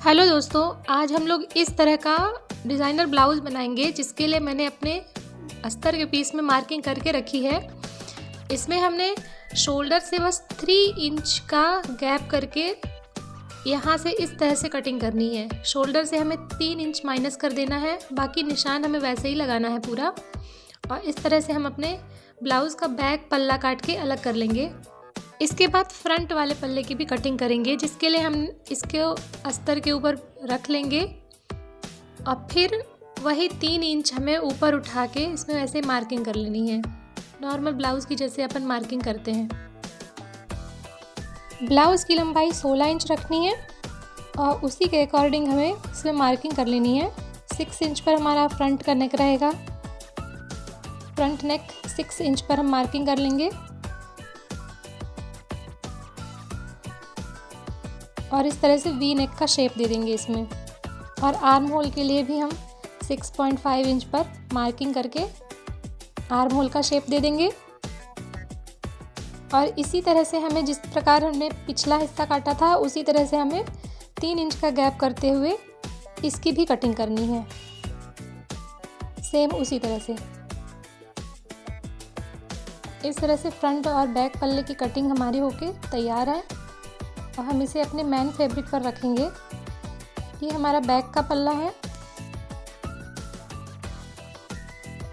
Hello दोस्तों, आज हम लोग इस तरह का डिज़ाइनर ब्लाउज़ बनाएंगे जिसके लिए मैंने अपने अस्तर के पीस में मार्किंग करके रखी है। इसमें हमने शोल्डर से बस 3 इंच का गैप करके यहाँ से इस तरह से कटिंग करनी है। शोल्डर से हमें 3 इंच माइनस कर देना है, बाकी निशान हमें वैसे ही लगाना है पूरा। और इस तरह से हम अपने ब्लाउज़ का बैक पल्ला काट के अलग कर लेंगे। इसके बाद फ्रंट वाले पल्ले की भी कटिंग करेंगे, जिसके लिए हम इसको अस्तर के ऊपर रख लेंगे और फिर वही 3 इंच हमें ऊपर उठा के इसमें वैसे मार्किंग कर लेनी है, नॉर्मल ब्लाउज़ की जैसे अपन मार्किंग करते हैं। ब्लाउज़ की लंबाई 16 इंच रखनी है और उसी के अकॉर्डिंग हमें इसमें मार्किंग कर लेनी है। 6 इंच पर हमारा फ्रंट का नेक रहेगा। फ्रंट नेक 6 इंच पर हम मार्किंग कर लेंगे और इस तरह से वी नेक का शेप दे देंगे इसमें। और आर्म होल के लिए भी हम 6.5 इंच पर मार्किंग करके आर्म होल का शेप दे देंगे। और इसी तरह से हमें जिस प्रकार हमने पिछला हिस्सा काटा था उसी तरह से हमें 3 इंच का गैप करते हुए इसकी भी कटिंग करनी है, सेम उसी तरह से। इस तरह से फ्रंट और बैक पल्ले की कटिंग हमारी होके तैयार है और हम इसे अपने मेन फैब्रिक पर रखेंगे। ये हमारा बैक का पल्ला है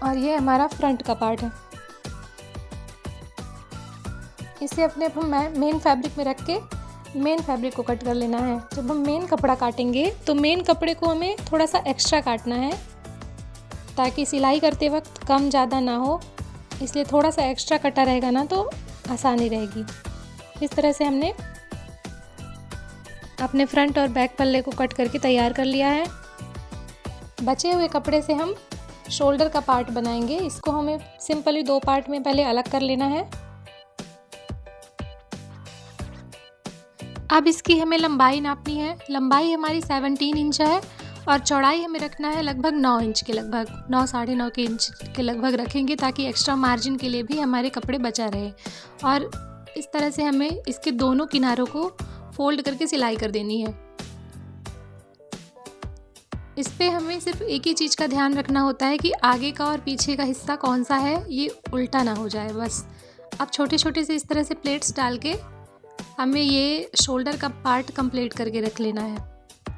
और ये हमारा फ्रंट का पार्ट है। इसे अपने हम मेन फैब्रिक में रख के मेन फैब्रिक को कट कर लेना है। जब हम मेन कपड़ा काटेंगे तो मेन कपड़े को हमें थोड़ा सा एक्स्ट्रा काटना है ताकि सिलाई करते वक्त कम ज़्यादा ना हो, इसलिए थोड़ा सा एक्स्ट्रा कटा रहेगा ना तो आसानी रहेगी। इस तरह से हमने अपने फ्रंट और बैक पल्ले को कट करके तैयार कर लिया है। बचे हुए कपड़े से हम शोल्डर का पार्ट बनाएंगे। इसको हमें सिंपली 2 पार्ट में पहले अलग कर लेना है। अब इसकी हमें लंबाई नापनी है। लंबाई हमारी 17 इंच है और चौड़ाई हमें रखना है लगभग 9 इंच के लगभग 9 साढ़े 9 के इंच के लगभग रखेंगे ताकि एक्स्ट्रा मार्जिन के लिए भी हमारे कपड़े बचा रहे। और इस तरह से हमें इसके दोनों किनारों को फोल्ड करके सिलाई कर देनी है। इस पे हमें सिर्फ एक ही चीज़ का ध्यान रखना होता है कि आगे का और पीछे का हिस्सा कौन सा है ये उल्टा ना हो जाए बस। अब छोटे छोटे से इस तरह से प्लेट्स डाल के हमें ये शोल्डर का पार्ट कंप्लीट करके रख लेना है।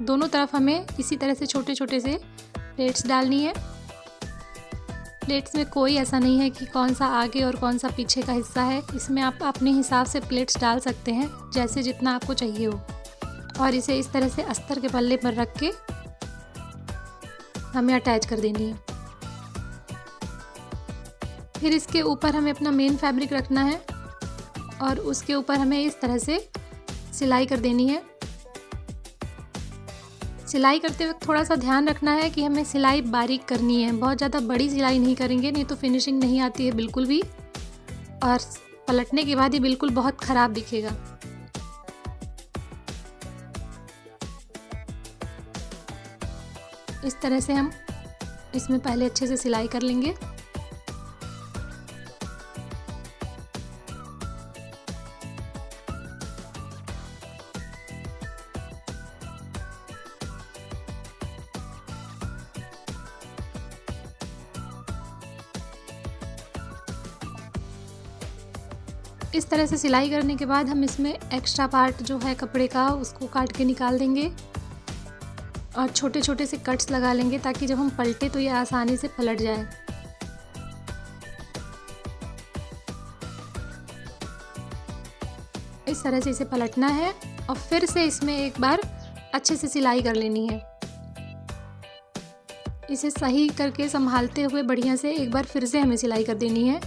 दोनों तरफ हमें इसी तरह से छोटे छोटे से प्लेट्स डालनी है। प्लेट्स में कोई ऐसा नहीं है कि कौन सा आगे और कौन सा पीछे का हिस्सा है। इसमें आप अपने हिसाब से प्लेट्स डाल सकते हैं जैसे जितना आपको चाहिए हो। और इसे इस तरह से अस्तर के पल्ले पर रख के हमें अटैच कर देनी है। फिर इसके ऊपर हमें अपना मेन फैब्रिक रखना है और उसके ऊपर हमें इस तरह से सिलाई कर देनी है। सिलाई करते वक्त थोड़ा सा ध्यान रखना है कि हमें सिलाई बारीक करनी है, बहुत ज़्यादा बड़ी सिलाई नहीं करेंगे, नहीं तो फिनिशिंग नहीं आती है बिल्कुल भी और पलटने के बाद ये बिल्कुल बहुत ख़राब दिखेगा। इस तरह से हम इसमें पहले अच्छे से सिलाई कर लेंगे। इस तरह से सिलाई करने के बाद हम इसमें एक्स्ट्रा पार्ट जो है कपड़े का उसको काट के निकाल देंगे और छोटे छोटे से कट्स लगा लेंगे ताकि जब हम पलटे तो ये आसानी से पलट जाए। इस तरह से इसे पलटना है और फिर से इसमें एक बार अच्छे से सिलाई कर लेनी है। इसे सही करके संभालते हुए बढ़िया से एक बार फिर से हमें सिलाई कर देनी है।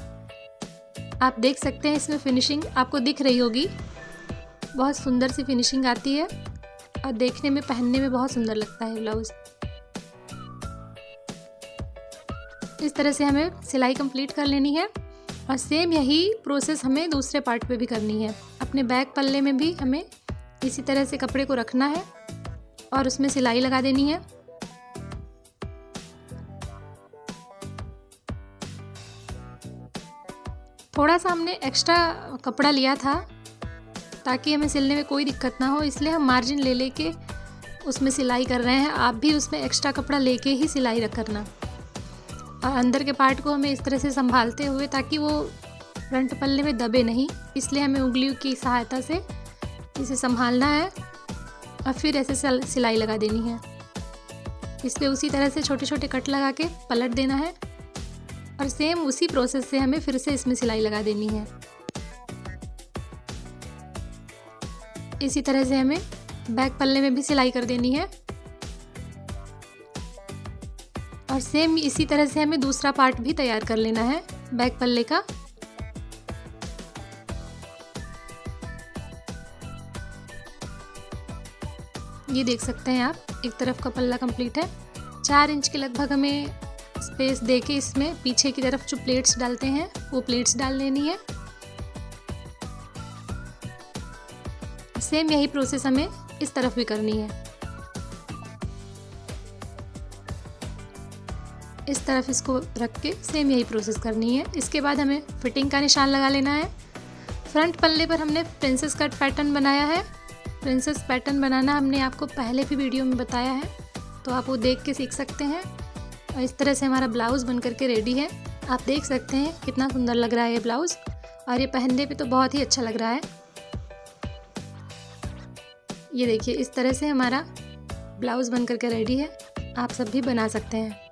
आप देख सकते हैं इसमें फिनिशिंग आपको दिख रही होगी, बहुत सुंदर सी फिनिशिंग आती है और देखने में पहनने में बहुत सुंदर लगता है ब्लाउज़। इस तरह से हमें सिलाई कंप्लीट कर लेनी है और सेम यही प्रोसेस हमें दूसरे पार्ट पे भी करनी है। अपने बैक पल्ले में भी हमें इसी तरह से कपड़े को रखना है और उसमें सिलाई लगा देनी है। थोड़ा सा हमने एक्स्ट्रा कपड़ा लिया था ताकि हमें सिलने में कोई दिक्कत ना हो, इसलिए हम मार्जिन ले लेके उसमें सिलाई कर रहे हैं, आप भी उसमें एक्स्ट्रा कपड़ा लेके ही सिलाई करना। और अंदर के पार्ट को हमें इस तरह से संभालते हुए, ताकि वो फ्रंट पल्ले में दबे नहीं, इसलिए हमें उंगलियों की सहायता से इसे संभालना है और फिर ऐसे सिलाई लगा देनी है। इस पे उसी तरह से छोटे छोटे कट लगा के पलट देना है और सेम उसी प्रोसेस से हमें फिर से इसमें सिलाई लगा देनी है। इसी तरह से हमें बैक पल्ले में भी सिलाई कर देनी है और सेम इसी तरह से हमें दूसरा पार्ट भी तैयार कर लेना है बैक पल्ले का। ये देख सकते हैं आप, एक तरफ का पल्ला कंप्लीट है। 4 इंच के लगभग हमें स्पेस देके इसमें पीछे की तरफ जो प्लेट्स डालते हैं वो प्लेट्स डाल लेनी है। सेम यही प्रोसेस हमें इस तरफ भी करनी है। इस तरफ इसको रख के सेम यही प्रोसेस करनी है। इसके बाद हमें फिटिंग का निशान लगा लेना है। फ्रंट पल्ले पर हमने प्रिंसेस कट पैटर्न बनाया है। प्रिंसेस पैटर्न बनाना हमने आपको पहले भी वीडियो में बताया है, तो आप वो देख के सीख सकते हैं। और इस तरह से हमारा ब्लाउज़ बन करके रेडी है। आप देख सकते हैं कितना सुंदर लग रहा है ये ब्लाउज़, और ये पहनने पे तो बहुत ही अच्छा लग रहा है। ये देखिए, इस तरह से हमारा ब्लाउज़ बन करके रेडी है। आप सब भी बना सकते हैं।